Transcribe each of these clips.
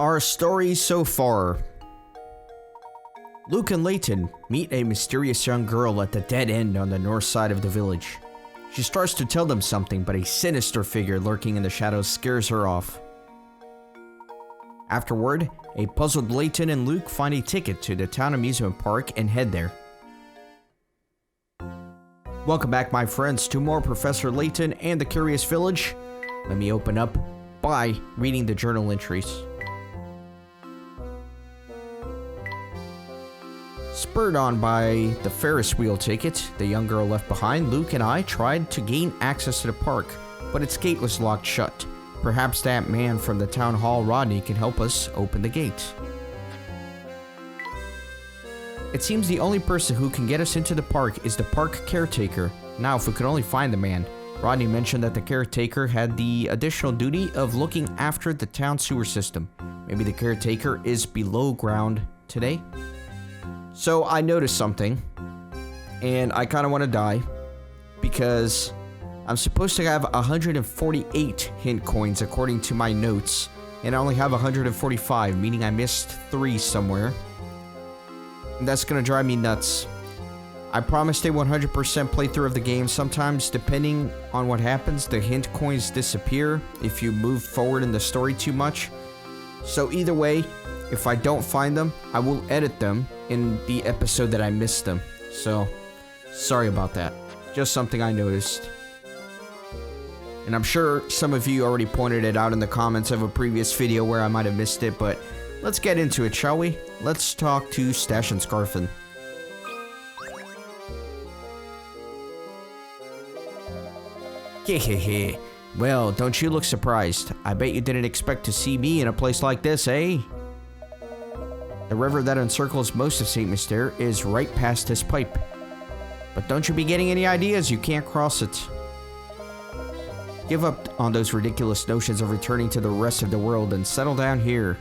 Our story so far. Luke and Layton meet a mysterious young girl at the dead end on the north side of the village. She starts to tell them something, but a sinister figure lurking in the shadows scares her off. Afterward, a puzzled Layton and Luke find a ticket to the town amusement park and head there. Welcome back, my friends, to more Professor Layton and the Curious Village. Let me open up by reading the journal entries. Spurred on by the Ferris wheel ticket the young girl left behind, Luke and I tried to gain access to the park, but its gate was locked shut. Perhaps that man from the town hall, Rodney, can help us open the gate. It seems the only person who can get us into the park is the park caretaker. Now, if we could only find the man. Rodney mentioned that the caretaker had the additional duty of looking after the town sewer system. Maybe the caretaker is below ground today? So I noticed something, and I kind of want to die, because I'm supposed to have 148 hint coins according to my notes, and I only have 145, meaning I missed 3 somewhere. And that's going to drive me nuts. I promised a 100% playthrough of the game. Sometimes, depending on what happens, the hint coins disappear if you move forward in the story too much. So either way, if I don't find them, I will edit them in the episode that I missed them. So, sorry about that. Just something I noticed. And I'm sure some of you already pointed it out in the comments of a previous video where I might have missed it, but let's get into it, shall we? Let's talk to Stash and Scarfin. Hehehe. Well, don't you look surprised. I bet you didn't expect to see me in a place like this, eh? The river that encircles most of St. Mystere is right past this pipe. But don't you be getting any ideas, you can't cross it. Give up on those ridiculous notions of returning to the rest of the world and settle down here.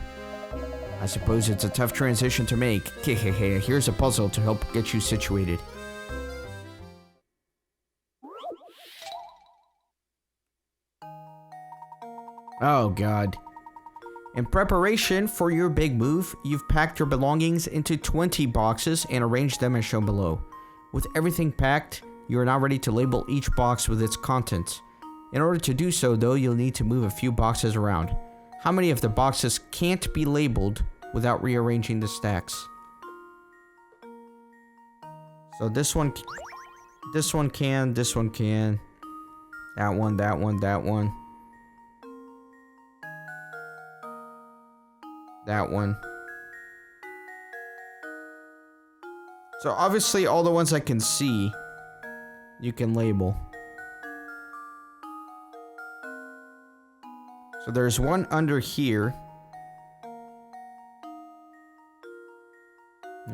I suppose it's a tough transition to make. Here's a puzzle to help get you situated. Oh god. In preparation for your big move, you've packed your belongings into 20 boxes and arranged them as shown below. With everything packed, you are now ready to label each box with its contents. In order to do so, though, you'll need to move a few boxes around. How many of the boxes can't be labeled without rearranging the stacks? So this one can, this one can, that one, that one, that one. That one. So obviously all the ones I can see, you can label. So there's one under here.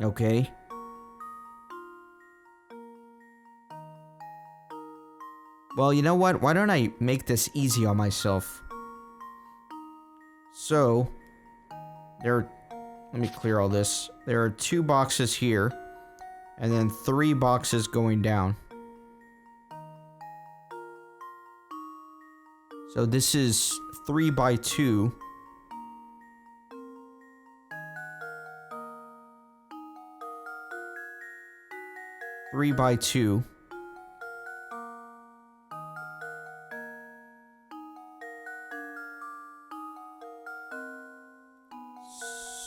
Okay. Well, you know what? Why don't I make this easy on myself? So let me clear all this. There are 2 boxes here, and then 3 boxes going down. So this is 3 by 2. Three by 2.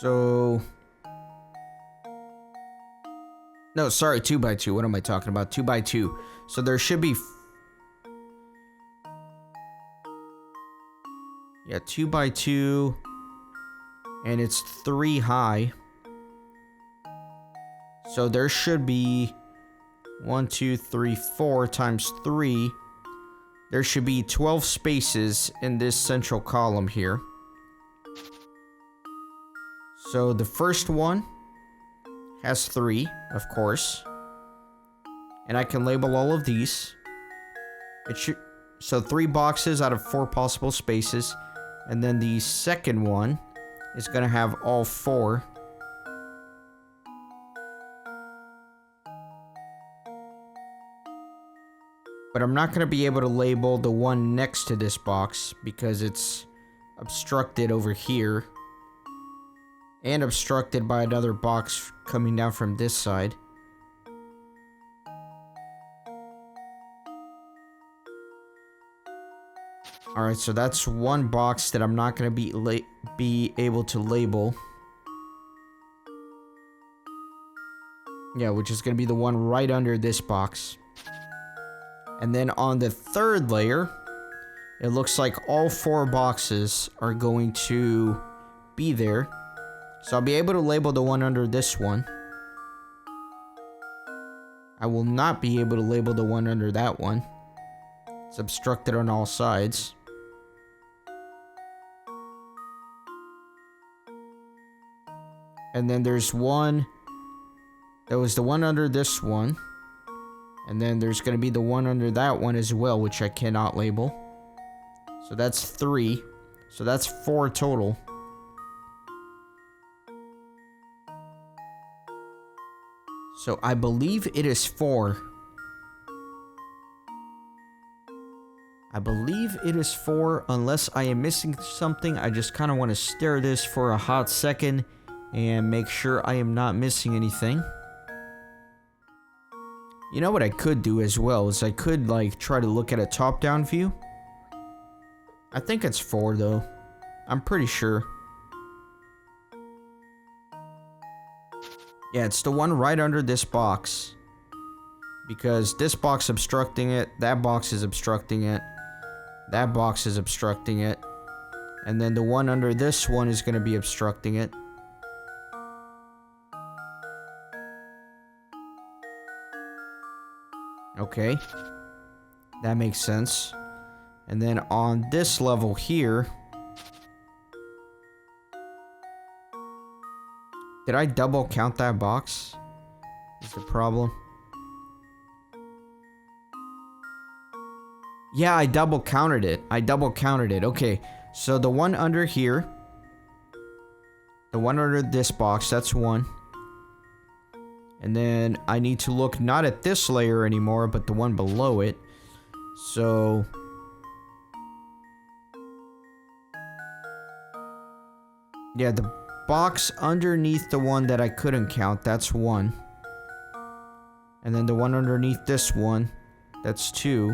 So, no, sorry, 2 by 2. What am I talking about? 2 by 2. So there should be, yeah, 2 by 2, and it's 3 high. So there should be 1, 2, 3, 4 times 3. There should be 12 spaces in this central column here. So the first one has 3, of course. And I can label all of these. It should, so 3 boxes out of 4 possible spaces. And then the second one is going to have all 4. But I'm not going to be able to label the one next to this box because it's obstructed over here. And obstructed by another box coming down from this side. Alright, so that's one box that I'm not going to be able to label. Yeah, which is going to be the one right under this box. And then on the third layer, it looks like all 4 boxes are going to be there. So I'll be able to label the one under this one. I will not be able to label the one under that one. It's obstructed on all sides. And then there's one. That was the one under this one. And then there's going to be the one under that one as well, which I cannot label. So that's 3. So that's 4 total. So I believe it is 4. I believe it is 4, unless I am missing something. I just kind of want to stare this for a hot second and make sure I am not missing anything. You know what I could do as well is I could like try to look at a top-down view. I think it's 4 though. I'm pretty sure. Yeah, it's the one right under this box. Because this box obstructing it, that box is obstructing it, that box is obstructing it, and then the one under this one is going to be obstructing it. Okay, that makes sense. And then on this level here, did I double count that box? Is the problem? Yeah, I double counted it. Okay, so the one under here, the one under this box, that's 1. And then I need to look not at this layer anymore, but the one below it. So yeah, the box underneath the one that I couldn't count, that's 1. And then the one underneath this one, that's 2.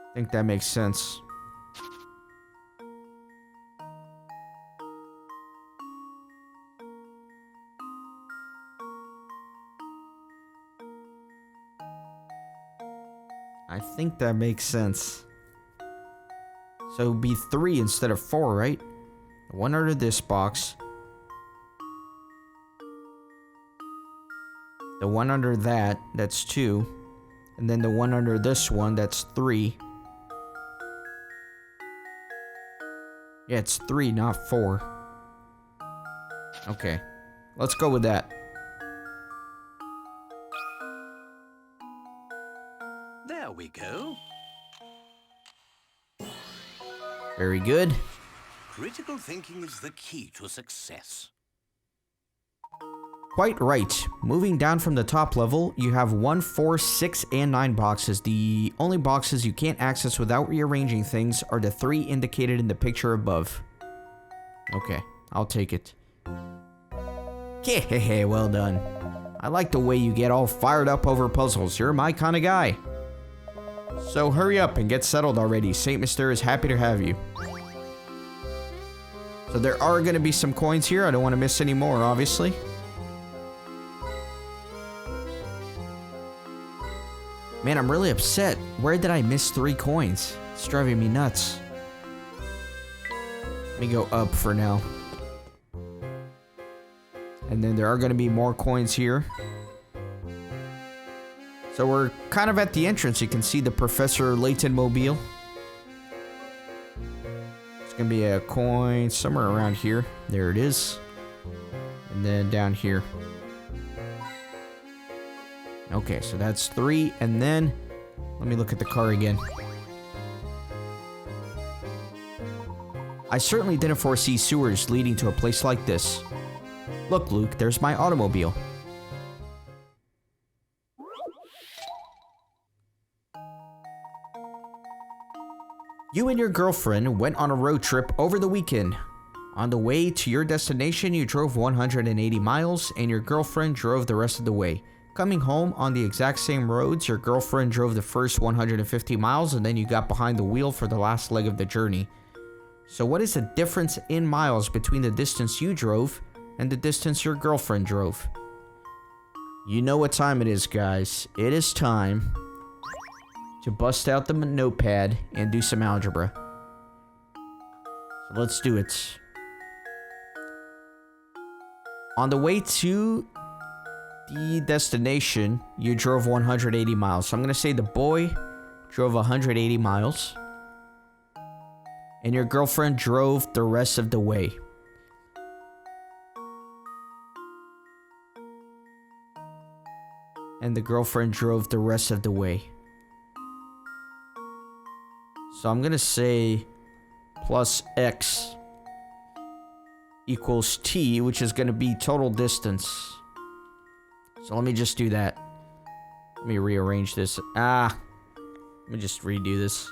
I think that makes sense. I think that makes sense. So it would be 3 instead of 4, right? The one under this box. The one under that, that's 2. And then the one under this one, that's 3. Yeah, it's 3, not 4. Okay. Let's go with that. There we go. Very good. Critical thinking is the key to success. Quite right. Moving down from the top level, you have 1, 4, 6, and 9 boxes. The only boxes you can't access without rearranging things are the 3 indicated in the picture above. Okay, I'll take it. Hehehe, well done. I like the way you get all fired up over puzzles. You're my kind of guy. So hurry up and get settled already. Saint Myster is happy to have you. So there are going to be some coins here. I don't want to miss any more, obviously. Man, I'm really upset. Where did I miss 3 coins? It's driving me nuts. Let me go up for now. And then there are going to be more coins here. So we're kind of at the entrance. You can see the Professor Layton mobile. It's going to be a coin somewhere around here. There it is. And then down here. Okay, so that's 3, and then let me look at the car again. I certainly didn't foresee sewers leading to a place like this. Look, Luke, there's my automobile. You and your girlfriend went on a road trip over the weekend. On the way to your destination, you drove 180 miles and your girlfriend drove the rest of the way. Coming home on the exact same roads, your girlfriend drove the first 150 miles and then you got behind the wheel for the last leg of the journey. So what is the difference in miles between the distance you drove and the distance your girlfriend drove? You know what time it is, guys. It is time to bust out the notepad and do some algebra. So let's do it. On the way to the destination, you drove 180 miles. So I'm going to say the boy drove 180 miles. And your girlfriend drove the rest of the way. And the girlfriend drove the rest of the way. So I'm going to say plus x equals t, which is going to be total distance. So let me just do that. Let me rearrange this. Let me just redo this.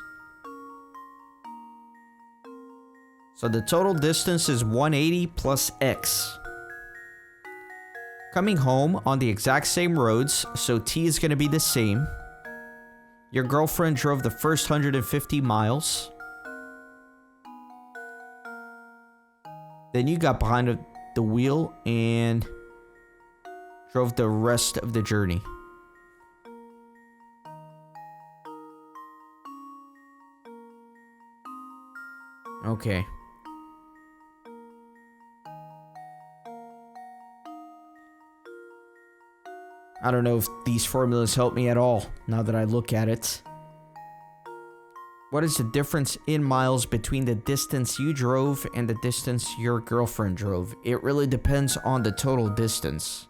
So the total distance is 180 plus x. Coming home on the exact same roads, so t is going to be the same. Your girlfriend drove the first 150 miles. Then you got behind the wheel and drove the rest of the journey. Okay. I don't know if these formulas help me at all, now that I look at it. What is the difference in miles between the distance you drove and the distance your girlfriend drove? It really depends on the total distance.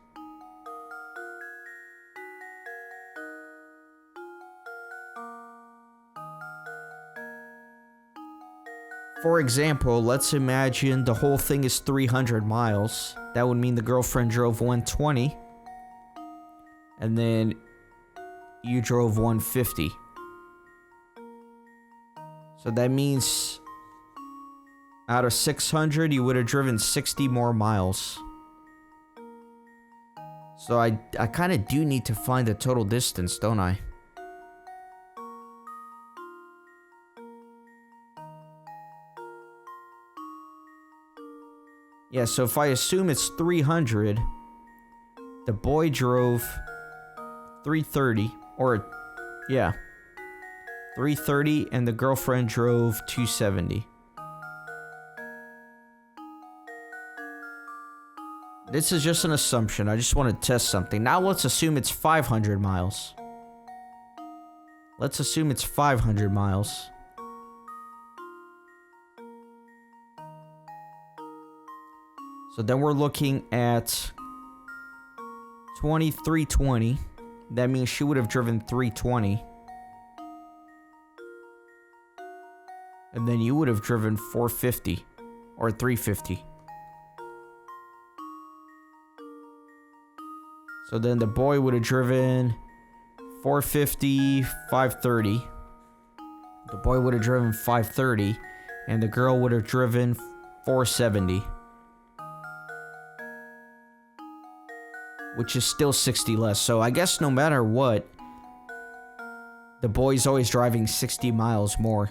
For example, let's imagine the whole thing is 300 miles. That would mean the girlfriend drove 120. And then you drove 150. So that means out of 600, you would have driven 60 more miles. So I kind of do need to find the total distance, don't I? Yeah, so if I assume it's 300, the boy drove 330, or, yeah, 330, and the girlfriend drove 270. This is just an assumption. I just want to test something. Now let's assume it's 500 miles. Let's assume it's 500 miles. So then we're looking at 2320. That means she would have driven 320. And then you would have driven 450 or 350. So then the boy would have driven 450, 530. The boy would have driven 530 and the girl would have driven 470. Which is still 60 less. So I guess no matter what, the boy's always driving 60 miles more.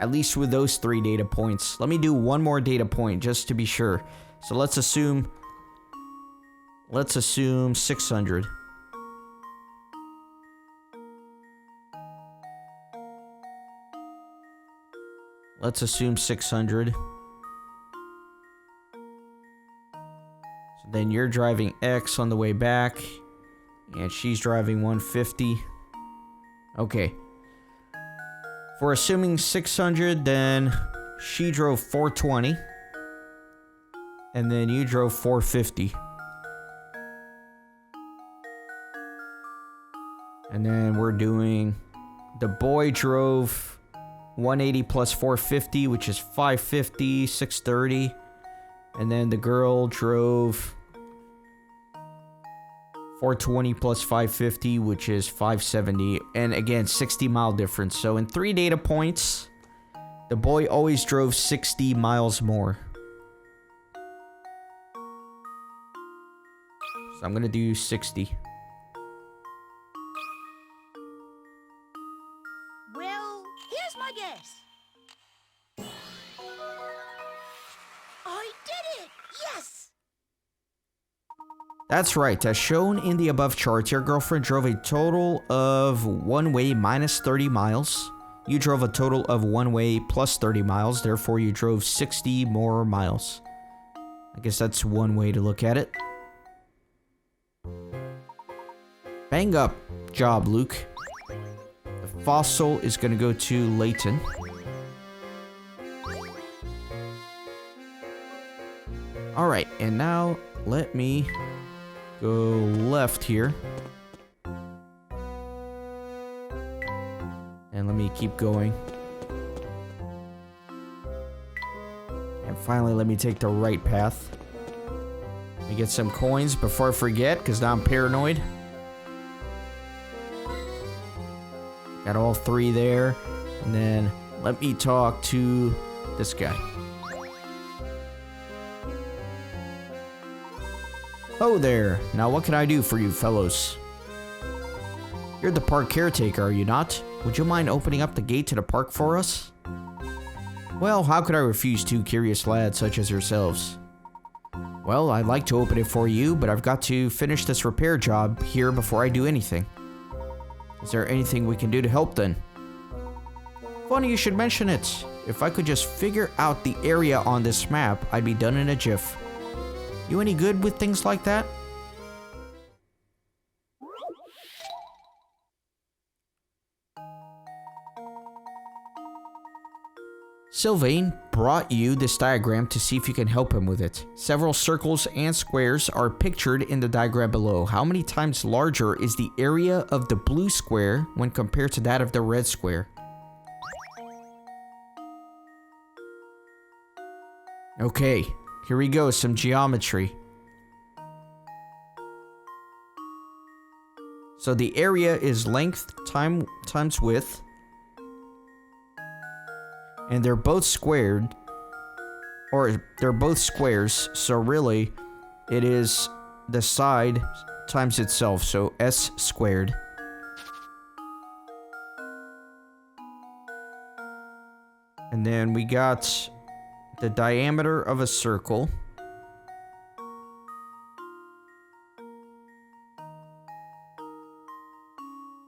At least with those 3 data points. Let me do one more data point just to be sure. So let's assume 600. Let's assume 600. Then you're driving X on the way back. And she's driving 150. Okay. If we're assuming 600, then she drove 420. And then you drove 450. And then we're doing... The boy drove 180 plus 450, which is 550, 630. And then the girl drove 420 plus 550, which is 570. And again, 60-mile difference. So in 3 data points, the boy always drove 60 miles more. So I'm gonna do 60. Well, here's my guess. I did it! Yes! That's right. As shown in the above chart, your girlfriend drove a total of one way minus 30 miles. You drove a total of one way plus 30 miles. Therefore, you drove 60 more miles. I guess that's one way to look at it. Bang up job, Luke. The fossil is going to go to Layton. Alright, and now let me go left here. And let me keep going. And finally, let me take the right path. Let me get some coins before I forget, because now I'm paranoid. Got all 3 there. And then let me talk to this guy. Oh there. Now what can I do for you fellows? You're the park caretaker, are you not? Would you mind opening up the gate to the park for us? Well, how could I refuse 2 curious lads such as yourselves? Well, I'd like to open it for you, but I've got to finish this repair job here before I do anything. Is there anything we can do to help then? Funny you should mention it. If I could just figure out the area on this map, I'd be done in a jiff. You any good with things like that? Sylvain brought you this diagram to see if you can help him with it. Several circles and squares are pictured in the diagram below. How many times larger is the area of the blue square when compared to that of the red square? Okay, here we go, some geometry. So the area is length times width. And they're both squared. Or they're both squares, so really it is the side times itself, so s squared. And then we got the diameter of a circle.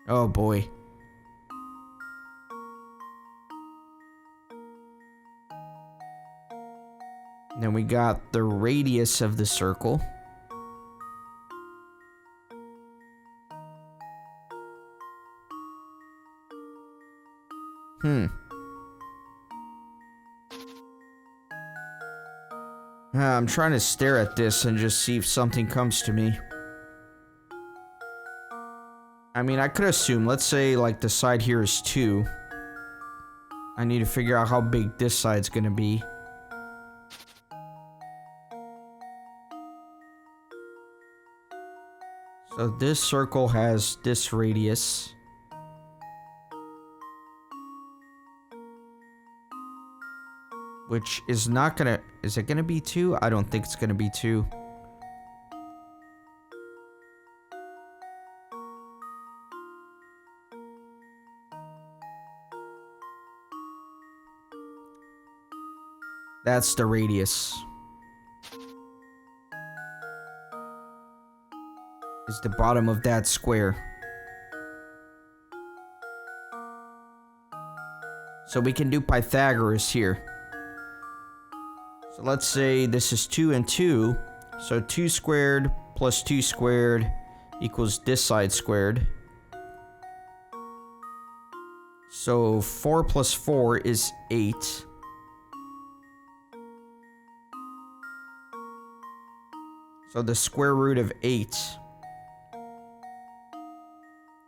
Oh boy. Then we got the radius of the circle. I'm trying to stare at this and just see if something comes to me. I mean, I could assume, let's say, like, the side here is 2. I need to figure out how big this side's gonna be. So this circle has this radius. Which is not gonna... Is it gonna be 2? I don't think it's gonna be 2. That's the radius. Is the bottom of that square. So we can do Pythagoras here. So let's say this is 2 and 2. So 2 squared plus 2 squared equals this side squared. So 4 plus 4 is 8. So the square root of 8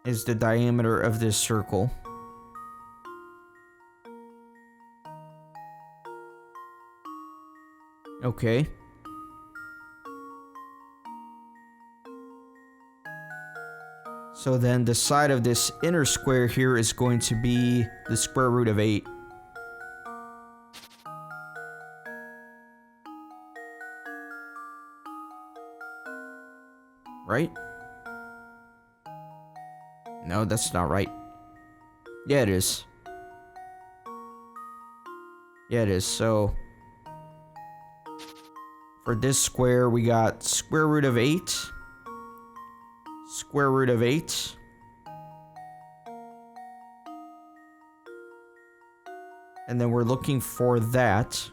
is the diameter of this circle. Okay. So then the side of this inner square here is going to be the square root of 8. Right? No, that's not right. Yeah, it is. Yeah, it is. So for this square, we got square root of 8. Square root of 8. And then we're looking for that,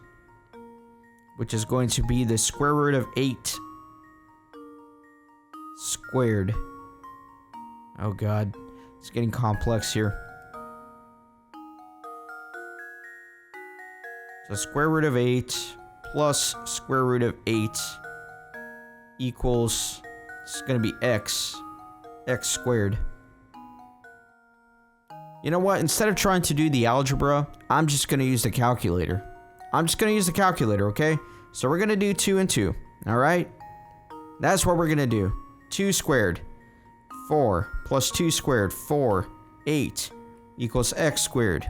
which is going to be the square root of 8 squared. Oh god, it's getting complex here. So square root of 8 plus square root of 8 equals, it's going to be x squared. You know what? Instead of trying to do the algebra, I'm just going to use the calculator. Okay? So we're going to do 2 and 2. Alright? That's what we're going to do. 2 squared. 4 plus 2 squared. 4. 8 equals x squared.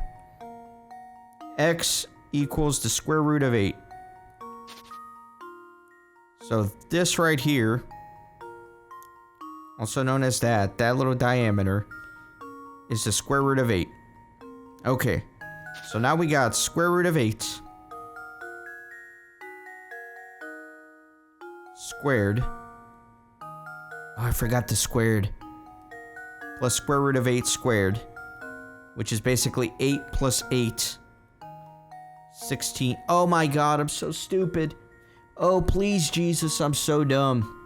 X equals the square root of 8. So this right here, also known as that little diameter, is the square root of 8. Okay, so now we got square root of 8 squared. Oh, I forgot the squared. Plus square root of 8 squared, which is basically 8 plus 8. 16. Oh my god, I'm so stupid. Oh, please, Jesus, I'm so dumb.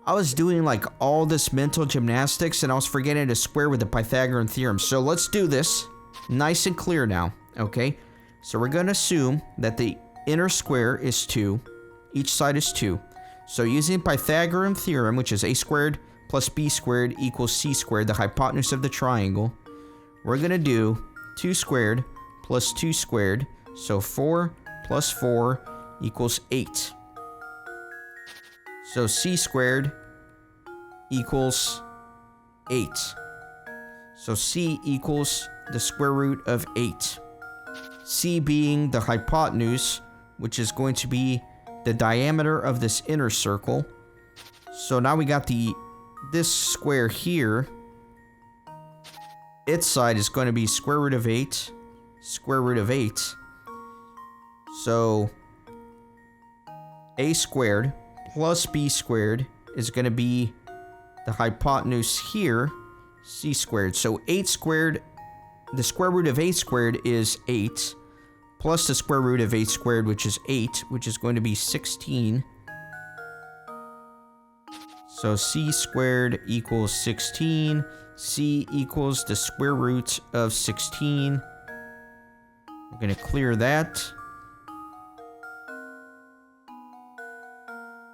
I was doing like all this mental gymnastics and I was forgetting to square with the Pythagorean theorem. So let's do this nice and clear now, okay? So we're going to assume that the inner square is 2. Each side is 2. So using Pythagorean theorem, which is a squared plus b squared equals c squared, the hypotenuse of the triangle, we're going to do 2 squared plus 2 squared. So 4 plus 4 equals 8. So c squared equals 8. So c equals the square root of 8. C being the hypotenuse, which is going to be the diameter of this inner circle. So now we got this square here. Its side is going to be square root of 8. Square root of 8. So a squared plus b squared is going to be the hypotenuse here, c squared. So 8 squared, the square root of 8 squared is 8, plus the square root of 8 squared, which is 8, which is going to be 16. So c squared equals 16. C equals the square root of 16. We're going to clear that.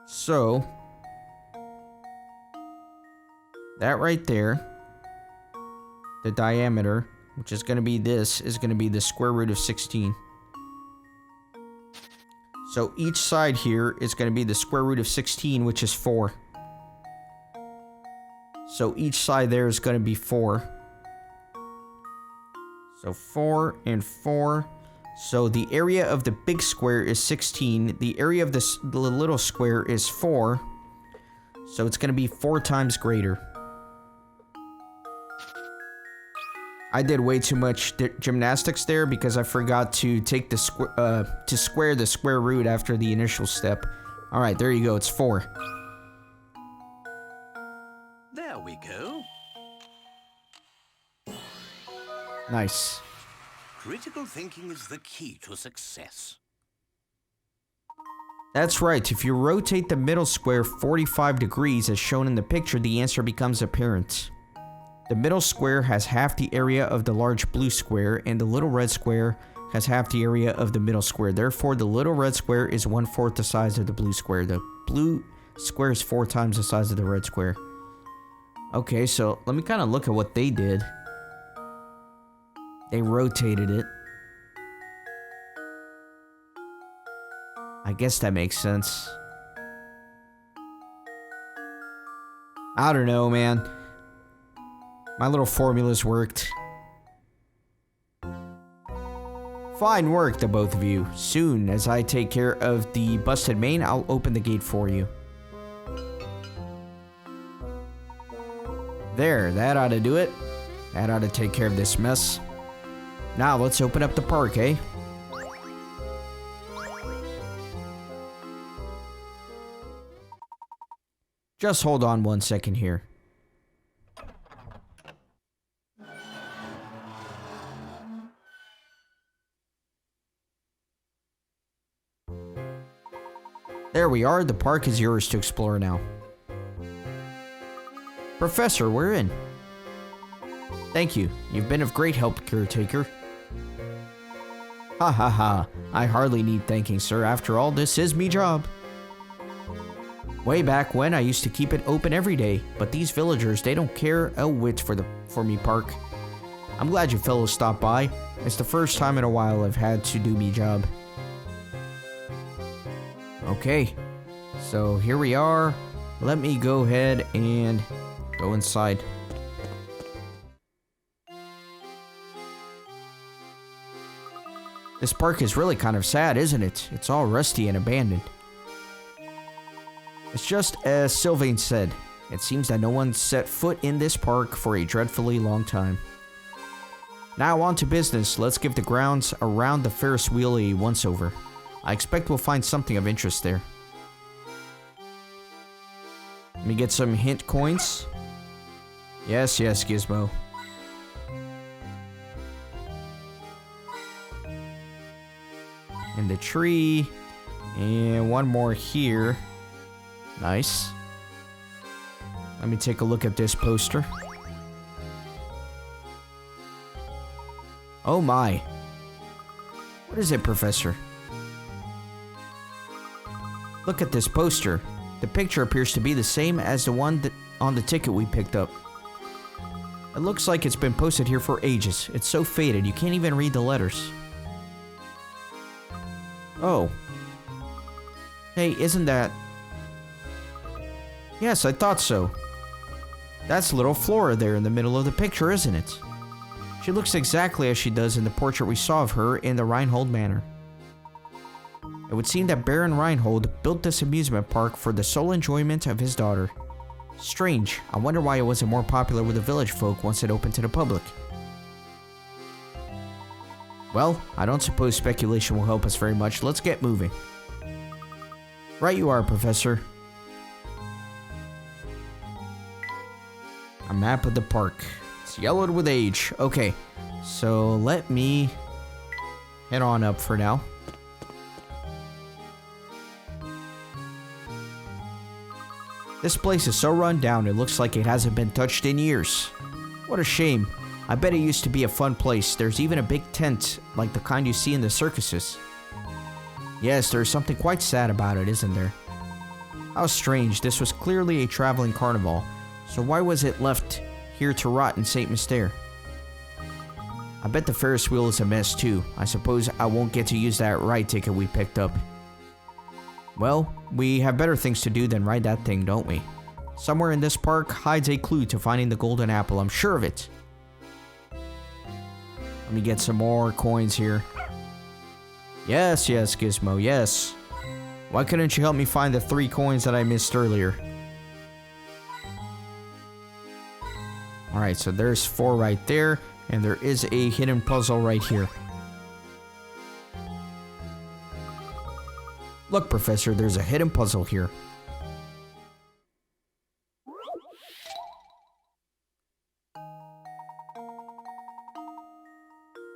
So that right there, the diameter, which is going to be this, is going to be the square root of 16. So each side here is going to be the square root of 16, which is 4. So each side there is going to be 4. So 4 and 4. So the area of the big square is 16. The area of the little square is 4. So it's going to be 4 times greater. I did way too much gymnastics there because I forgot to take the square the square root after the initial step. All right, there you go. It's 4. There we go. Nice. Critical thinking is the key to success. That's right. If you rotate the middle square 45 degrees as shown in the picture, the answer becomes apparent. The middle square has half the area of the large blue square, and the little red square has half the area of the middle square. Therefore, the little red square is 1/4 the size of the blue square. The blue square is 4 times the size of the red square. Okay, so let me kind of look at what they did. They rotated it. I guess that makes sense. I don't know, man. My little formulas worked. Fine work, the both of you. Soon, as I take care of the busted main, I'll open the gate for you. There, that ought to do it. That ought to take care of this mess. Now, let's open up the park, eh? Just hold on 1 second here. There we are, the park is yours to explore now. Professor, we're in. Thank you, you've been of great help, caretaker. Ha ha ha, I hardly need thanking, sir. After all, this is me job. Way back when, I used to keep it open every day, but these villagers, they don't care a whit for me park. I'm glad you fellows stopped by. It's the first time in a while I've had to do me job. Okay, so here we are. Let me go ahead and go inside. This park is really kind of sad, isn't it? It's all rusty and abandoned. It's just as Sylvain said. It seems that no one set foot in this park for a dreadfully long time. Now on to business. Let's give the grounds around the Ferris wheel a once-over. I expect we'll find something of interest there. Let me get some hint coins. Yes, yes, Gizmo. And the tree. And one more here. Nice. Let me take a look at this poster. Oh my. What is it, Professor? Look at this poster. The picture appears to be the same as the one on the ticket we picked up. It looks like it's been posted here for ages. It's so faded, you can't even read the letters. Oh. Hey, isn't that... Yes, I thought so. That's little Flora there in the middle of the picture, isn't it? She looks exactly as she does in the portrait we saw of her in the Reinhold Manor. It would seem that Baron Reinhold built this amusement park for the sole enjoyment of his daughter. Strange. I wonder why it wasn't more popular with the village folk once it opened to the public. Well, I don't suppose speculation will help us very much. Let's get moving. Right you are, Professor. A map of the park. It's yellowed with age. Okay, so let me head on up for now. This place is so run down, it looks like it hasn't been touched in years. What a shame. I bet it used to be a fun place. There's even a big tent, like the kind you see in the circuses. Yes, there's something quite sad about it, isn't there? How strange. This was clearly a traveling carnival. So why was it left here to rot in St. Mystere? I bet the Ferris wheel is a mess too. I suppose I won't get to use that ride ticket we picked up. Well, we have better things to do than ride that thing, don't we? Somewhere in this park hides a clue to finding the golden apple, I'm sure of it. Let me get some more coins here. Yes, yes, Gizmo, yes. Why couldn't you help me find the 3 coins that I missed earlier? Alright, so there's 4 right there, and there is a hidden puzzle right here. Look, Professor, there's a hidden puzzle here.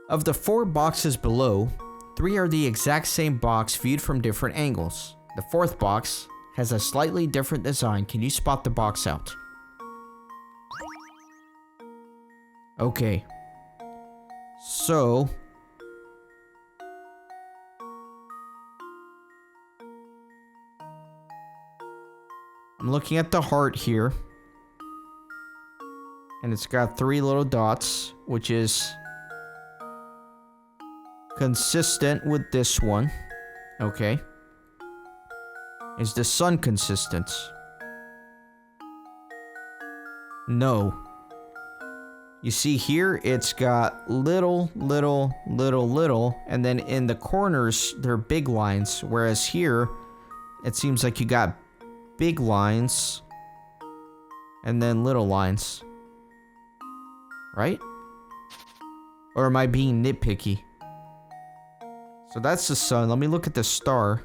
Of the 4 boxes below, 3 are the exact same box viewed from different angles. The 4th box has a slightly different design. Can you spot the box out? Okay. So... I'm looking at the heart here. And it's got 3 little dots, which is consistent with this one. Okay. Is the sun consistent? No. You see here, it's got little, little, little, little, and then in the corners, they're big lines. Whereas here, it seems like you got big lines and then little lines. Right? Or am I being nitpicky? So that's the sun. Let me look at the star.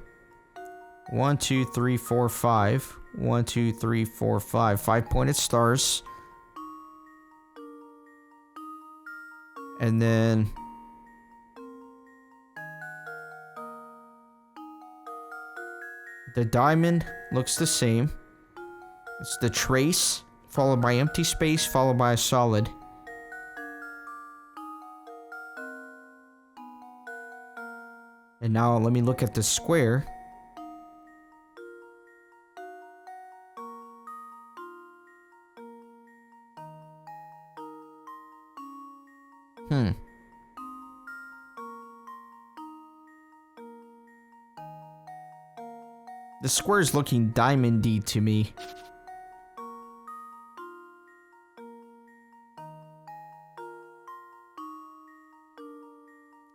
1, 2, 3, 4, 5. 1, 2, 3, 4, 5. 5-pointed stars. And then the diamond looks the same. It's the trace, followed by empty space, followed by a solid. And now let me look at the square. The square is looking diamondy to me.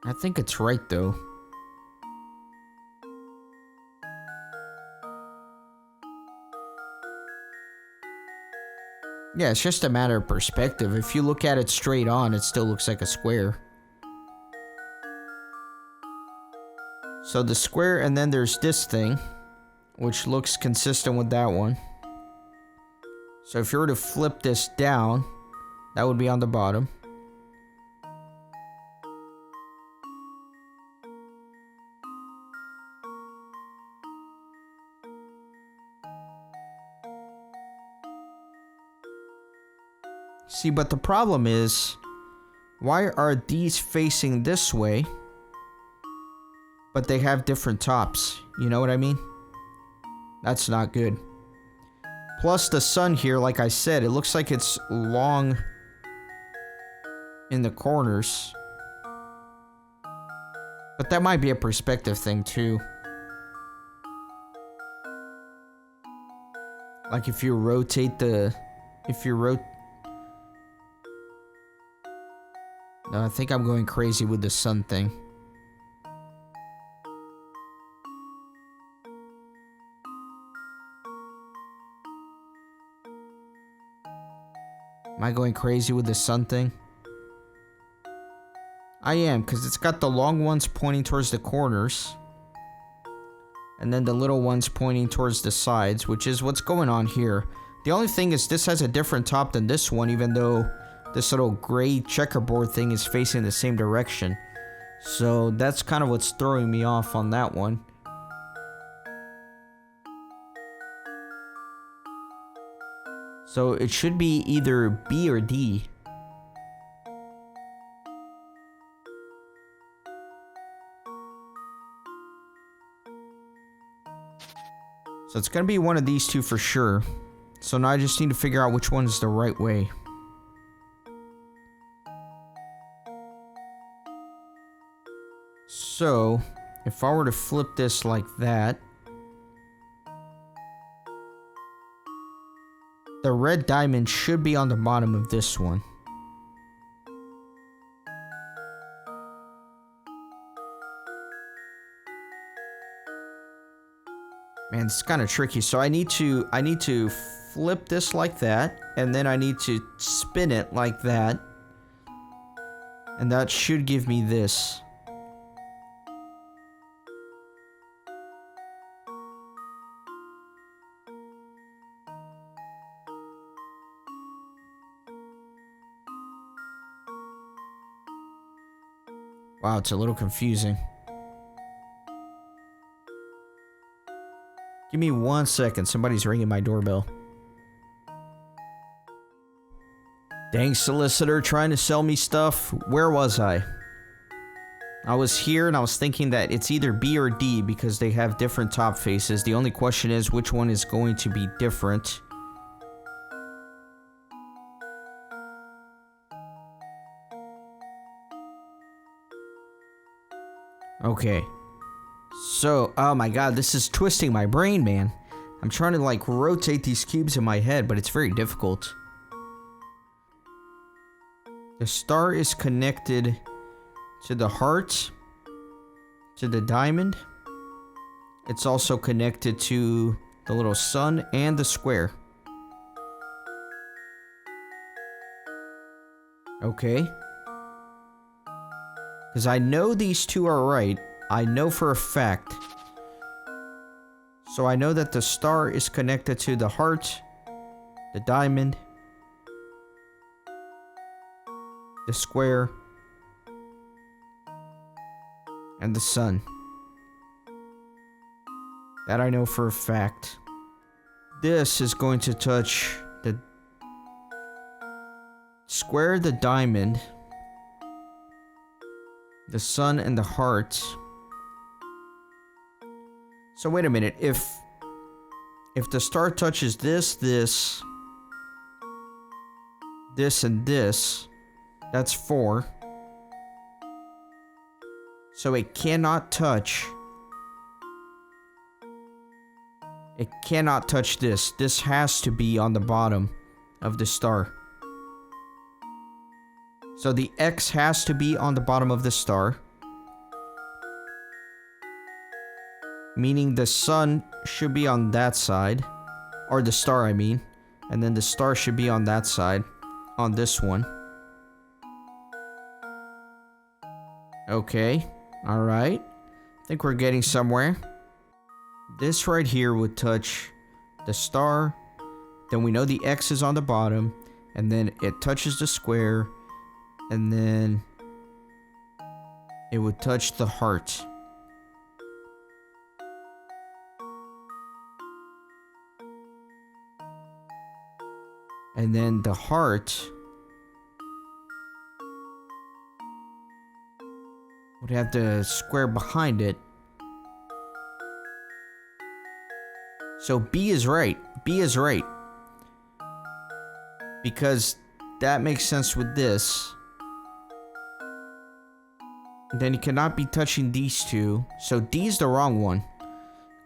I think it's right though. Yeah, it's just a matter of perspective. If you look at it straight on, it still looks like a square. So the square, and then there's this thing, which looks consistent with that one. So if you were to flip this down, that would be on the bottom. See, but the problem is, why are these facing this way, but they have different tops? You know what I mean? That's not good. Plus the sun here, like I said, it looks like it's long in the corners. But that might be a perspective thing too. Like if you rotate the... No, I think I'm going crazy with the sun thing. Am I going crazy with the sun thing? I am, because it's got the long ones pointing towards the corners. And then the little ones pointing towards the sides, which is what's going on here. The only thing is this has a different top than this one, even though this little gray checkerboard thing is facing the same direction. So that's kind of what's throwing me off on that one. So it should be either B or D. So it's gonna be one of these two for sure. So now I just need to figure out which one is the right way. So, if I were to flip this like that, the red diamond should be on the bottom of this one. Man, it's kind of tricky. So I need to flip this like that, and then I need to spin it like that. And that should give me this. Wow, it's a little confusing. Give me 1 second. Somebody's ringing my doorbell. Dang solicitor trying to sell me stuff. Where was I? I was here and I was thinking that it's either B or D because they have different top faces. The only question is which one is going to be different. Okay. So, oh my god, this is twisting my brain, man. I'm trying to like rotate these cubes in my head, but it's very difficult. The star is connected to the heart, to the diamond. It's also connected to the little sun and the square. Okay. Because I know these two are right. I know for a fact. So I know that the star is connected to the heart, the diamond, the square, and the sun. That I know for a fact. This is going to touch the square, the diamond, the sun, and the heart. So wait a minute. If the star touches this, and this, that's 4. So it cannot touch. It cannot touch this. This has to be on the bottom of the star. So the X has to be on the bottom of the star. Meaning the sun should be on that side. Or the star, I mean. And then the star should be on that side. On this one. Okay. Alright. I think we're getting somewhere. This right here would touch the star. Then we know the X is on the bottom. And then it touches the square. And then it would touch the heart. And then the heart would have the square behind it. So B is right. B is right. Because that makes sense with this. Then you cannot be touching these two. So D is the wrong one.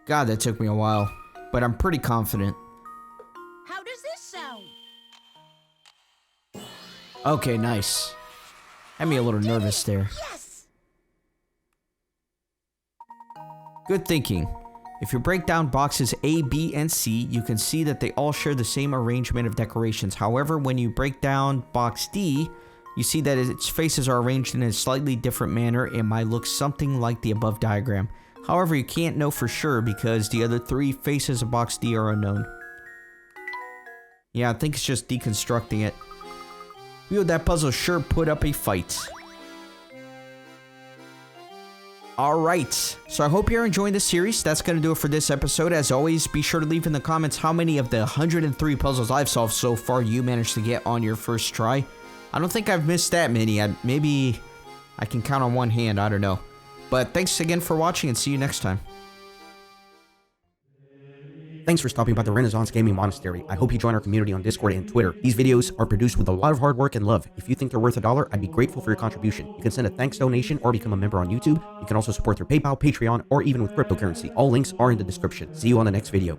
God, that took me a while. But I'm pretty confident. How does this sound? Okay, nice. Had me a little nervous there. Yes! Good thinking. If you break down boxes A, B, and C, you can see that they all share the same arrangement of decorations. However, when you break down box D, you see that its faces are arranged in a slightly different manner and might look something like the above diagram. However, you can't know for sure because the other 3 faces of box D are unknown. Yeah, I think it's just deconstructing it. Whew, that puzzle sure put up a fight. Alright, so I hope you're enjoying this series. That's going to do it for this episode. As always, be sure to leave in the comments how many of the 103 puzzles I've solved so far you managed to get on your first try. I don't think I've missed that many. Maybe I can count on one hand, I don't know. But thanks again for watching and see you next time. Thanks for stopping by the Renaissance Gaming Monastery. I hope you join our community on Discord and Twitter. These videos are produced with a lot of hard work and love. If you think they're worth $1, I'd be grateful for your contribution. You can send a thanks donation or become a member on YouTube. You can also support through PayPal, Patreon, or even with cryptocurrency. All links are in the description. See you on the next video.